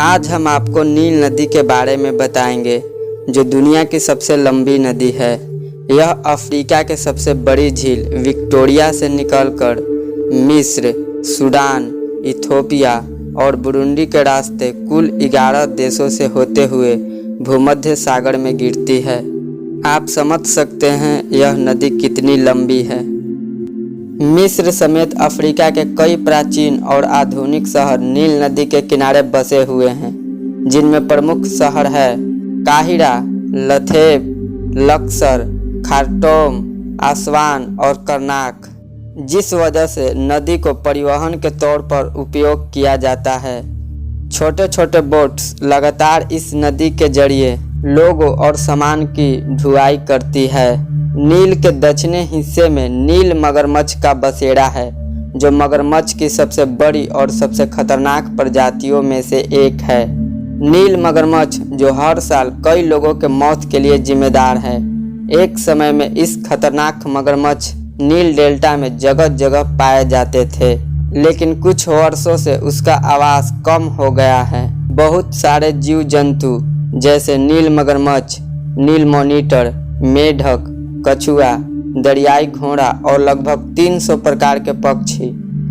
आज हम आपको नील नदी के बारे में बताएंगे, जो दुनिया की सबसे लंबी नदी है। यह अफ्रीका के सबसे बड़ी झील विक्टोरिया से निकलकर मिस्र, सूडान, इथोपिया और बुरुंडी के रास्ते कुल 11 देशों से होते हुए भूमध्य सागर में गिरती है। आप समझ सकते हैं यह नदी कितनी लंबी है। मिस्र समेत अफ्रीका के कई प्राचीन और आधुनिक शहर नील नदी के किनारे बसे हुए हैं, जिनमें प्रमुख शहर है काहिरा, लथेब, लक्सर, खार्टूम, आसवान और करनाक, जिस वजह से नदी को परिवहन के तौर पर उपयोग किया जाता है। छोटे छोटे बोट्स लगातार इस नदी के जरिए लोगों और सामान की ढुलाई करती है। नील के दक्षिणी हिस्से में नील मगरमच्छ का बसेरा है, जो मगरमच्छ की सबसे बड़ी और सबसे खतरनाक प्रजातियों में से एक है। नील मगरमच्छ, जो हर साल कई लोगों के मौत के लिए जिम्मेदार है। एक समय में इस खतरनाक मगरमच्छ नील डेल्टा में जगह जगह पाए जाते थे, लेकिन कुछ वर्षों से उसका आवास कम हो गया है। बहुत सारे जीव जंतु जैसे नील मगरमच्छ, नील मॉनिटर, मेढक, कछुआ, दरियाई घोड़ा और लगभग 300 प्रकार के पक्षी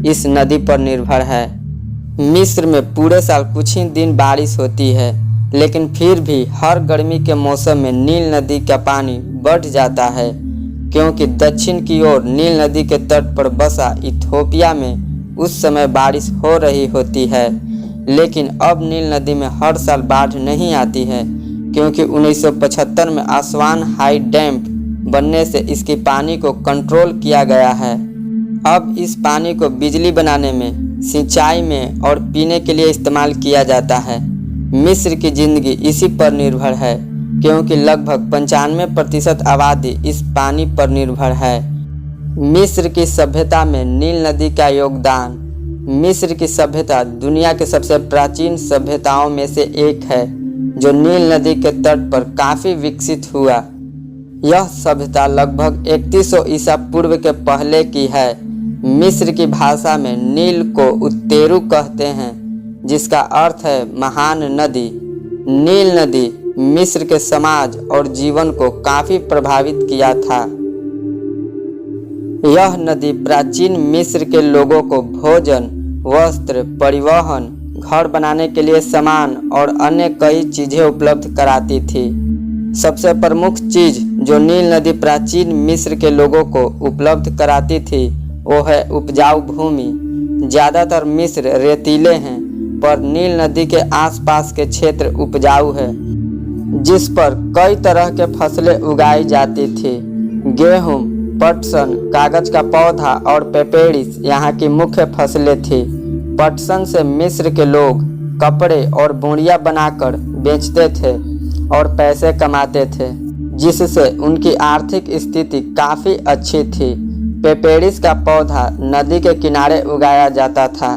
इस नदी पर निर्भर है। मिस्र में पूरे साल कुछ ही दिन बारिश होती है, लेकिन फिर भी हर गर्मी के मौसम में नील नदी का पानी बढ़ जाता है, क्योंकि दक्षिण की ओर नील नदी के तट पर बसा इथोपिया में उस समय बारिश हो रही होती है। लेकिन अब नील नदी में हर साल बाढ़ नहीं आती है, क्योंकि 1975 में आसवान हाई डैम बनने से इसके पानी को कंट्रोल किया गया है। अब इस पानी को बिजली बनाने में, सिंचाई में और पीने के लिए इस्तेमाल किया जाता है। मिस्र की जिंदगी इसी पर निर्भर है, क्योंकि लगभग 95% आबादी इस पानी पर निर्भर है। मिस्र की सभ्यता में नील नदी का योगदान। मिस्र की सभ्यता दुनिया के सबसे प्राचीन सभ्यताओं में से एक है, जो नील नदी के तट पर काफ़ी विकसित हुआ। यह सभ्यता लगभग 3100 ईसा पूर्व के पहले की है। मिस्र की भाषा में नील को उत्तेरू कहते हैं, जिसका अर्थ है महान नदी। नील नदी मिस्र के समाज और जीवन को काफ़ी प्रभावित किया था। यह नदी प्राचीन मिस्र के लोगों को भोजन, वस्त्र, परिवहन, घर बनाने के लिए सामान और अन्य कई चीज़ें उपलब्ध कराती थी। सबसे प्रमुख चीज़ जो नील नदी प्राचीन मिस्र के लोगों को उपलब्ध कराती थी, वो है उपजाऊ भूमि। ज़्यादातर मिस्र रेतीले हैं, पर नील नदी के आसपास के क्षेत्र उपजाऊ है, जिस पर कई तरह के फसलें उगाई जाती थी। गेहूँ, पटसन, कागज का पौधा और पेपेरिस यहाँ की मुख्य फसलें थी। पटसन से मिस्र के लोग कपड़े और बोरियां बनाकर बेचते थे और पैसे कमाते थे, जिससे उनकी आर्थिक स्थिति काफ़ी अच्छी थी। पेपेरिस का पौधा नदी के किनारे उगाया जाता था।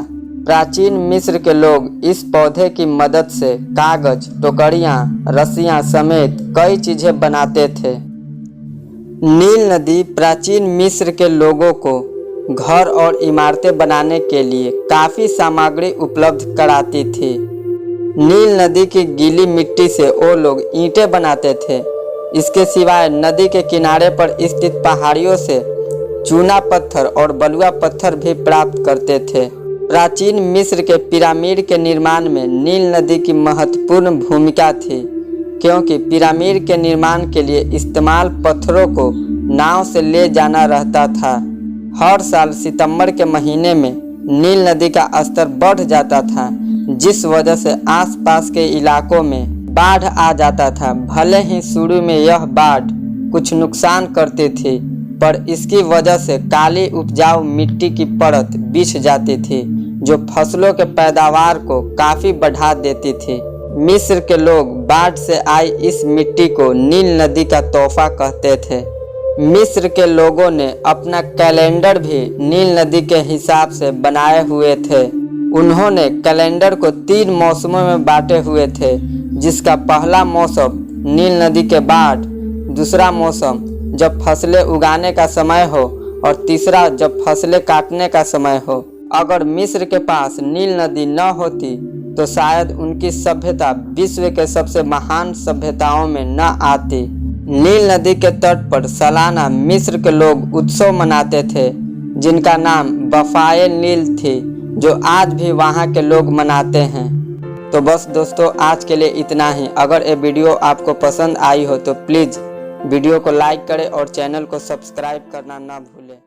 प्राचीन मिस्र के लोग इस पौधे की मदद से कागज, टोकरियाँ, रस्सियाँ समेत कई चीज़ें बनाते थे। नील नदी प्राचीन मिस्र के लोगों को घर और इमारतें बनाने के लिए काफ़ी सामग्री उपलब्ध कराती थी। नील नदी की गीली मिट्टी से वो लोग ईंटें बनाते थे। इसके सिवाय नदी के किनारे पर स्थित पहाड़ियों से चूना पत्थर और बलुआ पत्थर भी प्राप्त करते थे। प्राचीन मिस्र के पिरामिड के निर्माण में नील नदी की महत्वपूर्ण भूमिका थी, क्योंकि पिरामिड के निर्माण के लिए इस्तेमाल पत्थरों को नाव से ले जाना रहता था। हर साल सितंबर के महीने में नील नदी का स्तर बढ़ जाता था, जिस वजह से आसपास के इलाकों में बाढ़ आ जाता था। भले ही शुरू में यह बाढ़ कुछ नुकसान करती थी, पर इसकी वजह से काली उपजाऊ मिट्टी की परत बिछ जाती थी, जो फसलों के पैदावार को काफ़ी बढ़ा देती थी। मिस्र के लोग बाढ़ से आई इस मिट्टी को नील नदी का तोहफा कहते थे। मिस्र के लोगों ने अपना कैलेंडर भी नील नदी के हिसाब से बनाए हुए थे। उन्होंने कैलेंडर को 3 मौसमों में बांटे हुए थे, जिसका पहला मौसम नील नदी के बाद, दूसरा मौसम जब फसलें उगाने का समय हो और तीसरा जब फसलें काटने का समय हो। अगर मिस्र के पास नील नदी न होती तो शायद उनकी सभ्यता विश्व के सबसे महान सभ्यताओं में न आती। नील नदी के तट पर सालाना मिस्र के लोग उत्सव मनाते थे जिनका नाम बफाए नील थी, जो आज भी वहाँ के लोग मनाते हैं। तो बस दोस्तों, आज के लिए इतना ही। अगर ये वीडियो आपको पसंद आई हो तो प्लीज़ वीडियो को लाइक करें और चैनल को सब्सक्राइब करना ना भूलें।